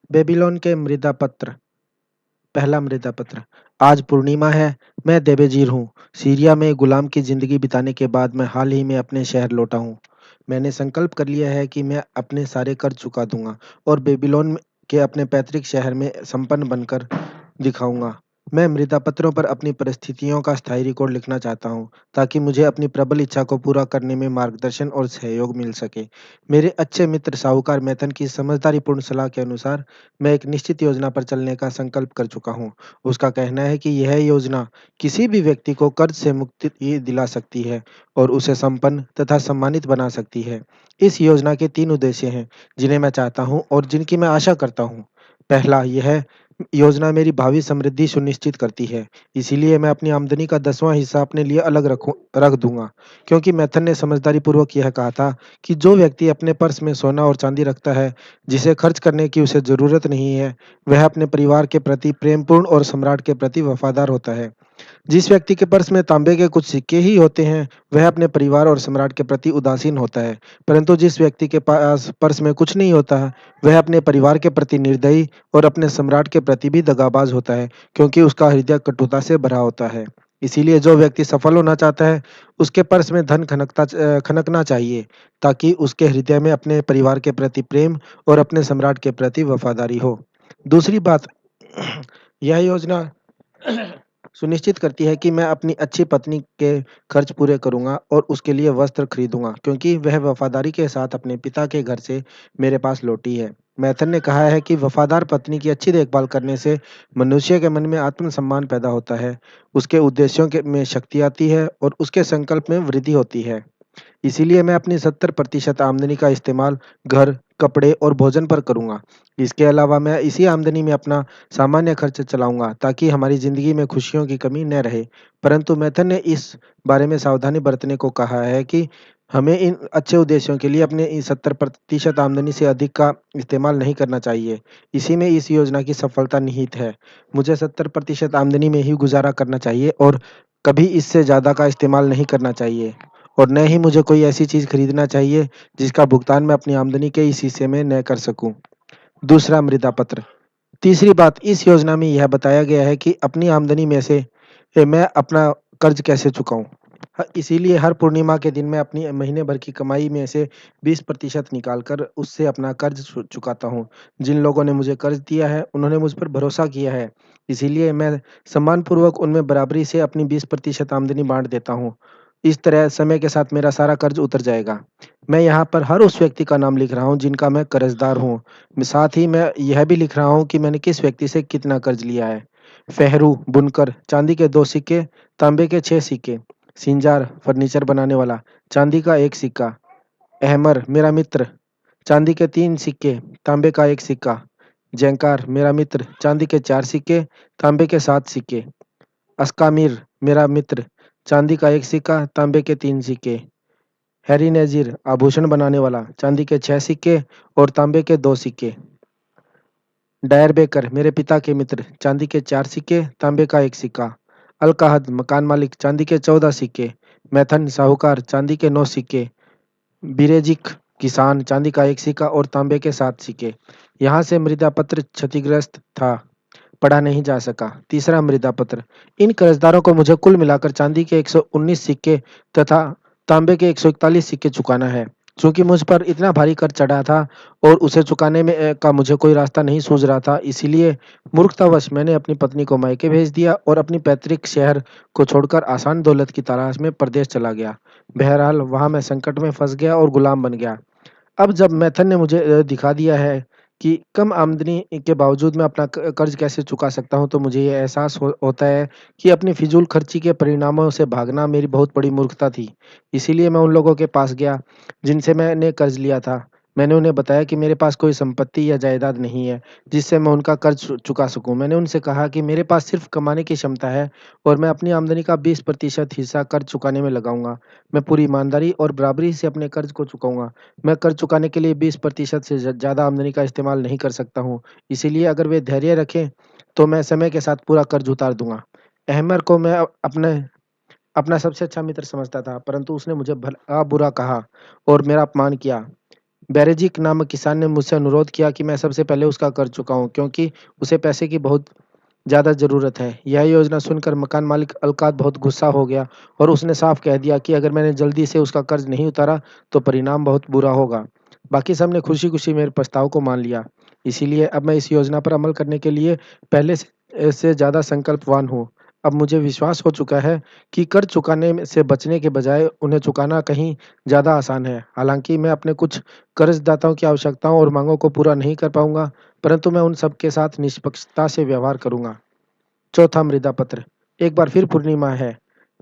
Babylon के मृदा पत्र। पहला मृदा पत्र। आज पूर्णिमा है। मैं देबेजीर हूँ। सीरिया में गुलाम की जिंदगी बिताने के बाद मैं हाल ही में अपने शहर लौटा हूँ। मैंने संकल्प कर लिया है कि मैं अपने सारे कर्ज चुका दूंगा और के अपने पैतृक शहर में संपन्न बनकर दिखाऊंगा। मैं मृदा पत्रों पर अपनी परिस्थितियों का स्थायी रिकॉर्ड लिखना चाहता हूँ, ताकि मुझे अपनी प्रबल इच्छा को पूरा करने में मार्गदर्शन और सहयोग मिल सके। मेरे अच्छे मित्र साहूकार मैथन की समझदारीपूर्ण सलाह के अनुसार मैं एक निश्चित योजना पर चलने का संकल्प कर चुका हूँ। उसका कहना है कि यह योजना किसी भी व्यक्ति को कर्ज से मुक्ति दिला सकती है और उसे संपन्न तथा सम्मानित बना सकती है। इस योजना के 3 उद्देश्य हैं, जिन्हें मैं चाहता हूँ और जिनकी मैं आशा करता हूँ। पहला, यह योजना मेरी भावी समृद्धि सुनिश्चित करती है, इसीलिए मैं अपनी आमदनी का 10वां हिस्सा अपने लिए अलग रख दूंगा। क्योंकि मैथन ने समझदारीपूर्वक यह कहा था कि जो व्यक्ति अपने पर्स में सोना और चांदी रखता है, जिसे खर्च करने की उसे जरूरत नहीं है, वह अपने परिवार के प्रति प्रेमपूर्ण और सम्राट के प्रति वफादार होता है। जिस व्यक्ति के पर्स में तांबे के कुछ सिक्के ही होते हैं, वह अपने परिवार और सम्राट के प्रति उदासीन होता है। परंतु जिस व्यक्ति के पास पर्स में कुछ नहीं होता है, वह अपने परिवार के प्रति निर्दयी और अपने सम्राट के प्रति भी दगाबाज होता है, क्योंकि उसका हृदय कटुता से भरा होता है। इसीलिए जो व्यक्ति सफल होना चाहता है, उसके पर्स में धन खनकना चाहिए, ताकि उसके हृदय में अपने परिवार के प्रति प्रेम और अपने सम्राट के प्रति वफादारी हो। दूसरी बात, यह योजना सुनिश्चित करती है कि मैं अपनी अच्छी पत्नी के खर्च पूरे करूँगा और उसके लिए वस्त्र खरीदूँगा, क्योंकि वह वफ़ादारी के साथ अपने पिता के घर से मेरे पास लौटी है। मैथन ने कहा है कि वफ़ादार पत्नी की अच्छी देखभाल करने से मनुष्य के मन में आत्मसम्मान पैदा होता है, उसके उद्देश्यों के में शक्ति आती है और उसके संकल्प में वृद्धि होती है। इसीलिए मैं अपनी 70% आमदनी का इस्तेमाल घर, कपड़े और भोजन पर करूँगा। इसके अलावा मैं इसी आमदनी में अपना सामान्य खर्च चलाऊँगा, ताकि हमारी ज़िंदगी में खुशियों की कमी न रहे। परंतु मैथन ने इस बारे में सावधानी बरतने को कहा है कि हमें इन अच्छे उद्देश्यों के लिए अपने इन 70% आमदनी से अधिक का इस्तेमाल नहीं करना चाहिए। इसी में इस योजना की सफलता निहित है। मुझे 70% आमदनी में ही गुज़ारा करना चाहिए और कभी इससे ज़्यादा का इस्तेमाल नहीं करना चाहिए। और न ही मुझे कोई ऐसी चीज़ खरीदना चाहिए, जिसका भुगतान मैं अपनी आमदनी के इस हिस्से में न कर सकूँ। दूसरा मृदा पत्र। तीसरी बात, इस योजना में यह बताया गया है कि अपनी आमदनी में से मैं अपना कर्ज कैसे चुकाऊँ। इसीलिए हर पूर्णिमा के दिन मैं अपनी महीने भर की कमाई में से 20% निकाल कर उससे अपना कर्ज चुकाता हूँ। जिन लोगों ने मुझे कर्ज दिया है, उन्होंने मुझ पर भरोसा किया है। इसीलिए मैं सम्मानपूर्वक उनमें बराबरी से अपनी 20% आमदनी बाँट देता हूँ। इस तरह समय के साथ मेरा सारा कर्ज उतर जाएगा। मैं यहाँ पर हर उस व्यक्ति का नाम लिख रहा हूँ जिनका मैं कर्ज़दार हूँ। साथ ही मैं यह भी लिख रहा हूँ कि मैंने किस व्यक्ति से कितना कर्ज लिया है। फेहरू, बुनकर, चांदी के 2 सिक्के, तांबे के 6 सिक्के। सिंजार, फर्नीचर बनाने वाला, चांदी का 1 सिक्का। अहमर, मेरा मित्र, चांदी के 3 सिक्के, तांबे का 1 सिक्का। जैंकार, मेरा मित्र, चांदी के 4 सिक्के, तांबे के 7 सिक्के। अस्कामीर, मेरा मित्र, चांदी का 1 सिक्का, तांबे के 3 सिक्के। हैरी नज़ीर, आभूषण बनाने वाला, चांदी के 6 सिक्के और तांबे के 2 सिक्के। डायर बेकर, मेरे पिता के मित्र, चांदी के 4 सिक्के, तांबे का 1 सिक्का। अल-काहद, मकान मालिक, चांदी के 14 सिक्के। मैथन, साहूकार, चांदी के 9 सिक्के। बिरेजिक, किसान, चांदी का 1 सिक्का और तांबे के 7 सिक्के। यहाँ से मृदा पत्र क्षतिग्रस्त था, पढ़ा नहीं जा सका। तीसरा मृदा पत्र। इन कर्जदारों को मुझे कुल मिलाकर चांदी के 119 सिक्के तथा तांबे के 141 सिक्के चुकाना है। चूँकि मुझ पर इतना भारी कर्ज चढ़ा था और उसे चुकाने में का मुझे कोई रास्ता नहीं सूझ रहा था, इसीलिए मूर्खतावश मैंने अपनी पत्नी को मायके भेज दिया और अपनी पैतृक शहर को छोड़कर आसान दौलत की तलाश में परदेश चला गया। बहरहाल वहाँ मैं संकट में फँस गया और गुलाम बन गया। अब जब मैथन ने मुझे दिखा दिया है कि कम आमदनी के बावजूद मैं अपना कर्ज कैसे चुका सकता हूँ, तो मुझे ये एहसास होता है कि अपनी फिजूल खर्ची के परिणामों से भागना मेरी बहुत बड़ी मूर्खता थी। इसीलिए मैं उन लोगों के पास गया जिनसे मैंने कर्ज लिया था। मैंने उन्हें बताया कि मेरे पास कोई संपत्ति या जायदाद नहीं है, जिससे मैं उनका कर्ज चुका सकूँ। मैंने उनसे कहा कि मेरे पास सिर्फ कमाने की क्षमता है और मैं अपनी आमदनी का 20% हिस्सा कर्ज चुकाने में लगाऊंगा। मैं पूरी ईमानदारी और बराबरी से अपने कर्ज को चुकाऊंगा। मैं कर्ज चुकाने के लिए 20% से ज़्यादा आमदनी का इस्तेमाल नहीं कर सकता हूँ। इसीलिए अगर वे धैर्य रखें, तो मैं समय के साथ पूरा कर्ज उतार दूँगा। अहमर को मैं अपने अपना सबसे अच्छा मित्र समझता था, परंतु उसने मुझे भला-बुरा कहा और मेरा अपमान किया। बैरेजिक नामक किसान ने मुझसे अनुरोध किया कि मैं सबसे पहले उसका कर्ज चुकाऊं क्योंकि उसे पैसे की बहुत ज़्यादा ज़रूरत है। यह योजना सुनकर मकान मालिक अलकात बहुत गुस्सा हो गया और उसने साफ कह दिया कि अगर मैंने जल्दी से उसका कर्ज नहीं उतारा तो परिणाम बहुत बुरा होगा। बाकी सबने खुशी-खुशी मेरे प्रस्ताव को मान लिया। इसीलिए अब मैं इस योजना पर अमल करने के लिए पहले से ज़्यादा संकल्पवान हूँ। अब मुझे विश्वास हो चुका है कि कर्ज चुकाने में से बचने के बजाय उन्हें चुकाना कहीं ज़्यादा आसान है। हालाँकि मैं अपने कुछ कर्जदाताओं की आवश्यकताओं और माँगों को पूरा नहीं कर पाऊँगा, परंतु मैं उन सबके साथ निष्पक्षता से व्यवहार करूँगा। चौथा मृदा पत्र। एक बार फिर पूर्णिमा है।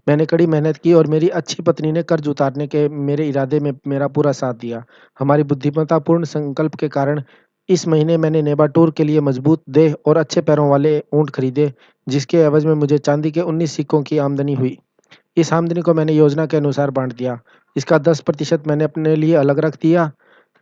मैंने कड़ी मेहनत की और मेरी अच्छी पत्नी ने कर्ज उतारने के मेरे इरादे में मेरा पूरा साथ दिया। हमारी बुद्धिमत्तापूर्ण संकल्प के कारण इस महीने मैंने नेबाटूर के लिए मजबूत देह और अच्छे पैरों वाले ऊँट खरीदे, जिसके एवज़ में मुझे चांदी के 19 सिक्कों की आमदनी हुई। इस आमदनी को मैंने योजना के अनुसार बाँट दिया। इसका 10% मैंने अपने लिए अलग रख दिया,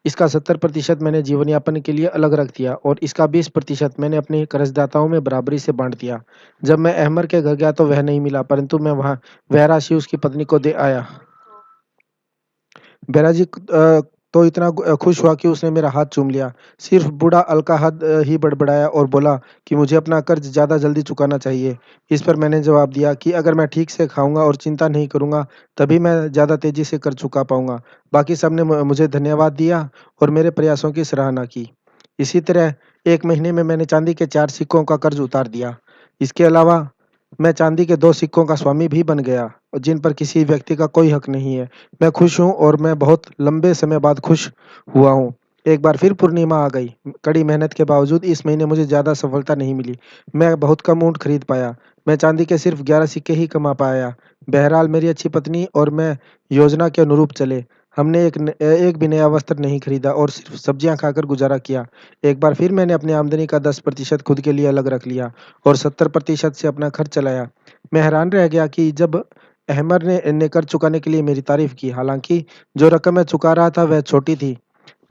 इसका 70% मैंने जीवन यापन के लिए अलग रख दिया और इसका 20% मैंने अपने कर्जदाताओं में बराबरी से बाँट दिया। जब मैं अहमद के घर गया तो वह नहीं मिला, परंतु मैं वह राशि उसकी पत्नी को दे आया। बैराजी तो इतना खुश हुआ कि उसने मेरा हाथ चूम लिया। सिर्फ़ बूढ़ा अलकाहद ही बड़बड़ाया और बोला कि मुझे अपना कर्ज़ ज़्यादा जल्दी चुकाना चाहिए। इस पर मैंने जवाब दिया कि अगर मैं ठीक से खाऊँगा और चिंता नहीं करूँगा, तभी मैं ज़्यादा तेज़ी से कर्ज़ चुका पाऊँगा। बाकी सबने मुझे धन्यवाद दिया और मेरे प्रयासों की सराहना की। इसी तरह 1 महीने में मैंने चाँदी के 4 सिक्कों का कर्ज़ उतार दिया। इसके अलावा मैं चाँदी के 2 सिक्कों का स्वामी भी बन गया, जिन पर किसी व्यक्ति का कोई हक नहीं है। मैं खुश हूँ और मैं बहुत लंबे समय बाद खुश हुआ हूँ। एक बार फिर पूर्णिमा आ गई। कड़ी मेहनत के बावजूद इस महीने मुझे ज़्यादा सफलता नहीं मिली। मैं बहुत कम ऊँट खरीद पाया। मैं चाँदी के सिर्फ़ 11 सिक्के ही कमा पाया। बहरहाल मेरी अच्छी पत्नी और मैं योजना के अनुरूप चले। हमने एक भी नया वस्त्र नहीं खरीदा और सिर्फ़ सब्जियाँ खाकर गुज़ारा किया। एक बार फिर मैंने अपनी आमदनी का 10% खुद के लिए अलग रख लिया और 70% से अपना खर्च चलाया। मैं हैरान रह गया कि जब अहमद ने कर्ज चुकाने के लिए मेरी तारीफ़ की, हालाँकि जो रकम मैं चुका रहा था वह छोटी थी।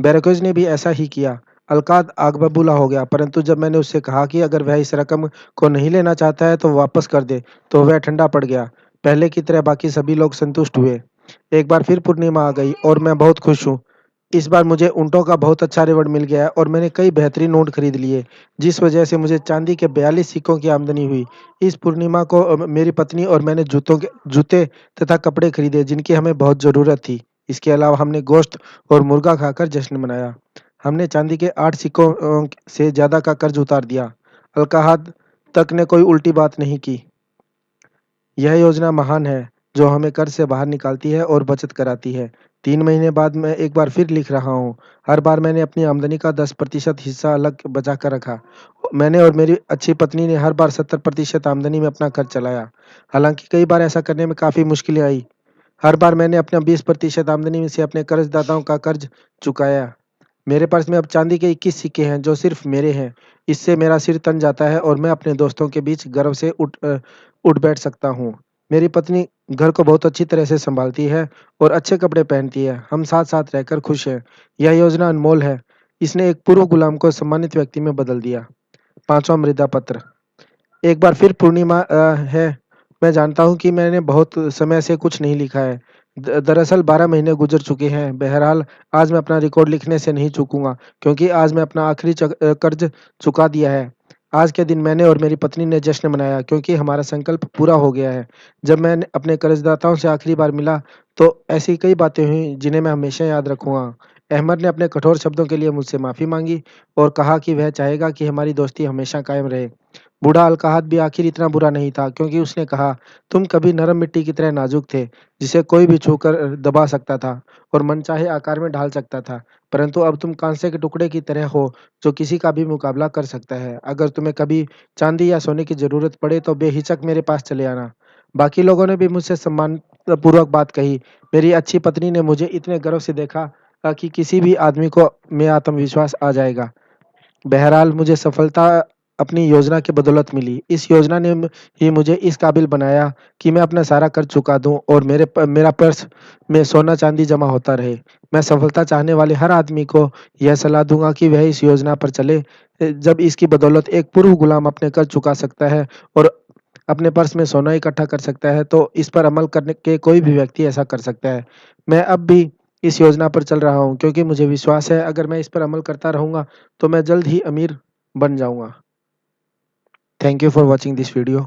बेरकोज़ ने भी ऐसा ही किया। अलकाद आग बबूला हो गया, परंतु जब मैंने उससे कहा कि अगर वह इस रकम को नहीं लेना चाहता है तो वापस कर दे, तो वह ठंडा पड़ गया। पहले की तरह बाकी सभी लोग संतुष्ट हुए। एक बार फिर पूर्णिमा आ गई और मैं बहुत खुश हूँ। इस बार मुझे ऊँटों का बहुत अच्छा रिवॉर्ड मिल गया है और मैंने कई बेहतरीन ऊँट खरीद लिए, जिस वजह से मुझे चाँदी के 42 सिक्कों की आमदनी हुई। इस पूर्णिमा को मेरी पत्नी और मैंने जूते तथा कपड़े खरीदे जिनकी हमें बहुत ज़रूरत थी। इसके अलावा हमने गोश्त और मुर्गा खाकर जश्न मनाया। हमने चाँदी के 8 सिक्कों से ज़्यादा का कर्ज उतार दिया। अलकाहद तक ने कोई उल्टी बात नहीं की। यह योजना महान है, जो हमें कर्ज से बाहर निकालती है और बचत कराती है। 3 महीने बाद मैं एक बार फिर लिख रहा हूँ। हर बार मैंने अपनी आमदनी का 10% हिस्सा अलग बचा कर रखा। मैंने और मेरी अच्छी पत्नी ने हर बार 70% आमदनी में अपना खर्च चलाया। हालाँकि कई बार ऐसा करने में काफ़ी मुश्किलें आई। हर बार मैंने अपना 20% आमदनी में से अपने कर्जदाताओं का कर्ज चुकाया। मेरे पास में अब चांदी के 21 सिक्के हैं जो सिर्फ़ मेरे हैं। इससे मेरा सिर तन जाता है और मैं अपने दोस्तों के बीच गर्व से उठ बैठ सकता हूँ। मेरी पत्नी घर को बहुत अच्छी तरह से सँभालती है और अच्छे कपड़े पहनती है। हम साथ-साथ रहकर खुश हैं। यह योजना अनमोल है। इसने एक पूर्व गुलाम को सम्मानित व्यक्ति में बदल दिया। 5वाँ मृदा पत्र। एक बार फिर पूर्णिमा है। मैं जानता हूँ कि मैंने बहुत समय से कुछ नहीं लिखा है। दरअसल 12 महीने गुज़र चुके हैं। बहरहाल आज मैं अपना रिकॉर्ड लिखने से नहीं चूकूँगा क्योंकि आज मैं अपना आखिरी कर्ज़ चुका दिया है। आज के दिन मैंने और मेरी पत्नी ने जश्न मनाया क्योंकि हमारा संकल्प पूरा हो गया है। जब मैं अपने कर्ज़दाताओं से आखिरी बार मिला तो ऐसी कई बातें हुई जिन्हें मैं हमेशा याद रखूँगा। अहमद ने अपने कठोर शब्दों के लिए मुझसे माफ़ी माँगी और कहा कि वह चाहेगा कि हमारी दोस्ती हमेशा कायम रहे। बूढ़ा अलकाहद भी आखिर इतना बुरा नहीं था क्योंकि उसने कहा, "तुम कभी नरम मिट्टी की तरह नाज़ुक थे, जिसे कोई भी छूकर दबा सकता था और मनचाहे आकार में ढाल सकता था। परंतु अब तुम कांसे के टुकड़े की तरह हो, जो किसी का भी मुकाबला कर सकता है। अगर तुम्हें कभी चाँदी या सोने की ज़रूरत पड़े, तो बेहिचक मेरे पास चले आना।" बाकी लोगों ने भी मुझसे सम्मानपूर्वक बात कही। मेरी अच्छी पत्नी ने मुझे इतने गर्व से देखा कि किसी भी आदमी को में आत्मविश्वास आ जाएगा। बहरहाल मुझे सफलता अपनी योजना की बदौलत मिली। इस योजना ने ही मुझे इस काबिल बनाया कि मैं अपना सारा कर्ज चुका दूँ और मेरा पर्स में सोना-चांदी जमा होता रहे। मैं सफलता चाहने वाले हर आदमी को यह सलाह दूँगा कि वह इस योजना पर चले। जब इसकी बदौलत एक पूर्व गुलाम अपने कर्ज चुका सकता है और अपने पर्स में सोना इकट्ठा कर सकता है, तो इस पर अमल करने के कोई भी व्यक्ति ऐसा कर सकता है। मैं अब भी इस योजना पर चल रहा हूँ क्योंकि मुझे विश्वास है अगर मैं इस पर अमल करता रहूँगा तो मैं जल्द ही अमीर बन जाऊँगा। Thank you for watching this video.